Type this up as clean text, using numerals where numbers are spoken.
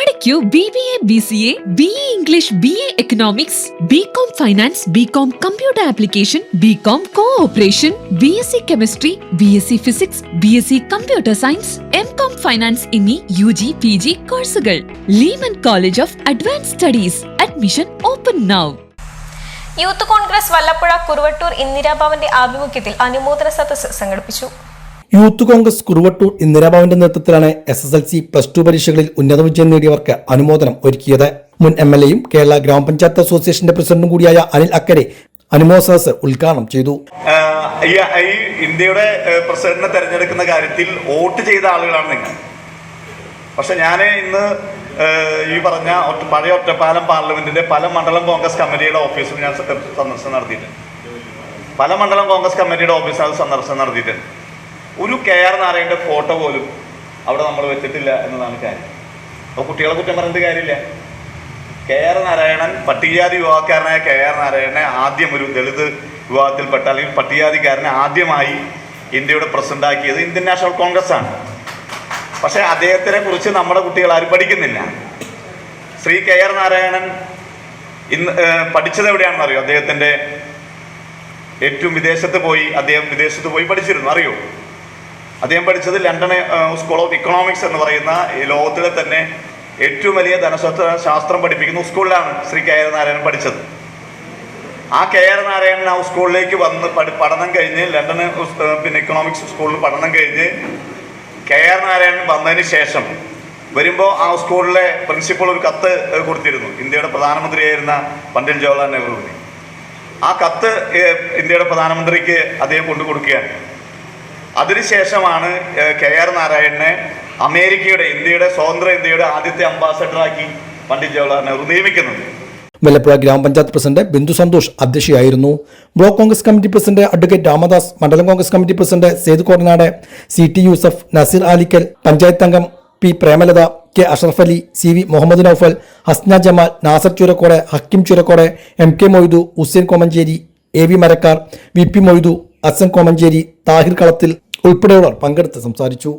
പഠിക്കൂ BBA, BCA, BE English, BA Economics, BCom Finance, BCom Computer Application, BCom Co-operation, BSc Chemistry, BSc Physics, BSc Computer Science, MCom Finance എന്നീ UG, PG കോഴ്സുകൾ. Leeman college of advance studies. Admission open now. Youth Congress Vallappuzha Kuruvattoor ഇന്ദിരാഭവന്റെ ആഭിമുഖ്യത്തിൽ അനുമോദന സദസ്സ് സംഘടിപ്പിച്ചു. Youth Congress Kuruvattoor ഇന്ദിരാഭവന്റെ നേതൃത്വത്തിലാണ് SSLC +2 പരീക്ഷകളിൽ ഉന്നത വിജയം നേടിയവർക്ക് അനുമോദനം ഒരുക്കിയത്. മുൻ MLAയും കേരള ഗ്രാമപഞ്ചായത്ത് അസോസിയേഷന്റെ പ്രസിഡന്റും കൂടിയായ അനിൽ അക്കരെ അനുമോദന സദസ്സ് ഉദ്ഘാടനം ചെയ്തു. ഈ ഇന്ത്യയുടെ പ്രസിഡന്റിനെ തെരഞ്ഞെടുക്കുന്ന കാര്യത്തിൽ വോട്ട് ചെയ്ത ആളുകളാണ് നിങ്ങൾ. പക്ഷെ ഞാൻ ഇന്ന് ഈ പറഞ്ഞ പഴയ ഒറ്റപ്പാലം പാർലമെന്റിന്റെ പല മണ്ഡലം കോൺഗ്രസ് കമ്മിറ്റിയുടെ ഓഫീസിൽ ഞാൻ സന്ദർശനം നടത്തിയിട്ടുണ്ട്. പല മണ്ഡലം കോൺഗ്രസ് കമ്മിറ്റിയുടെ ഓഫീസിൽ സന്ദർശനം നടത്തിയിട്ടുണ്ട്. ഒരു KR നാരായണന്റെ ഫോട്ടോ പോലും അവിടെ നമ്മൾ വെച്ചിട്ടില്ല എന്നതാണ് കാര്യം. അപ്പോൾ കുട്ടികളെ കുറ്റം പറഞ്ഞിട്ട് കാര്യമില്ല. KR നാരായണൻ, പട്ടികജാതി വിഭാഗക്കാരനായ KR നാരായണനെ ആദ്യം ഒരു ദളിത് വിഭാഗത്തിൽപ്പെട്ട അല്ലെങ്കിൽ പട്ടികജാതിക്കാരനെ ആദ്യമായി ഇന്ത്യയുടെ പ്രസിഡന്റ് ആക്കിയത് ഇന്ത്യൻ നാഷണൽ കോൺഗ്രസ് ആണ്. പക്ഷേ അദ്ദേഹത്തിനെ കുറിച്ച് നമ്മുടെ കുട്ടികൾ ആരും പഠിക്കുന്നില്ല. ശ്രീ KR നാരായണൻ ഇന്ന് പഠിച്ചത് എവിടെയാണെന്ന് അറിയോ? അദ്ദേഹത്തിൻ്റെ ഏറ്റവും വിദേശത്ത് പോയി പഠിച്ചിരുന്നു. അറിയോ? അദ്ദേഹം പഠിച്ചത് ലണ്ടൻ സ്കൂൾ ഓഫ് ഇക്കണോമിക്സ് എന്ന് പറയുന്ന ലോകത്തിലെ തന്നെ ഏറ്റവും വലിയ ധനശാസ്ത്രം പഠിപ്പിക്കുന്ന സ്കൂളിലാണ് ശ്രീ KR നാരായണൻ പഠിച്ചത്. ആ KR നാരായണൻ ആ സ്കൂളിലേക്ക് വന്ന് പഠനം കഴിഞ്ഞ് ലണ്ടൻ ഇക്കണോമിക്സ് സ്കൂളിൽ പഠനം കഴിഞ്ഞ് KR നാരായണൻ വന്നതിന് ശേഷം വരുമ്പോൾ ആ സ്കൂളിലെ പ്രിൻസിപ്പൾ ഒരു കത്ത് കൊടുത്തിരുന്നു ഇന്ത്യയുടെ പ്രധാനമന്ത്രിയായിരുന്ന പണ്ഡിറ്റ് ജവഹർലാൽ നെഹ്റുവിന്. ആ കത്ത് ഇന്ത്യയുടെ പ്രധാനമന്ത്രിക്ക് അദ്ദേഹം കൊണ്ടു കൊടുക്കുകയാണ്. അതിനുശേഷമാണ് KR നാരായണനെ ഇന്ത്യയുടെ സ്വതന്ത്ര ഇന്ത്യയുടെ ആദ്യത്തെ അംബാസഡറാക്കി പണ്ഡിറ്റ് ജവഹർലാൽ നെഹ്റു നിയമിക്കുന്നത്. വല്ലപ്പുഴ ഗ്രാമപഞ്ചായത്ത് പ്രസിഡന്റ് ബിന്ദു സന്തോഷ് അധ്യക്ഷയായിരുന്നു. Block Congress committee president advocate Ramadas, മണ്ഡലം Congress committee president Sayed Kornad, CT Yusuf, Naseer Alikkal, panchayat അംഗം P Premalatha, K Ashraf Ali, CV Muhammad Noufal, Hasna Jamal, Nasar Churakkode, Hakkim Churakkode, MK Moidu, Hussain Komancheri, AV Marakkar, VP Moidu, Asan Komancheri, Thahir Kalathil ഉൾപ്പെടെയുള്ളവർ പങ്കെടുത്ത് സംസാരിച്ചു.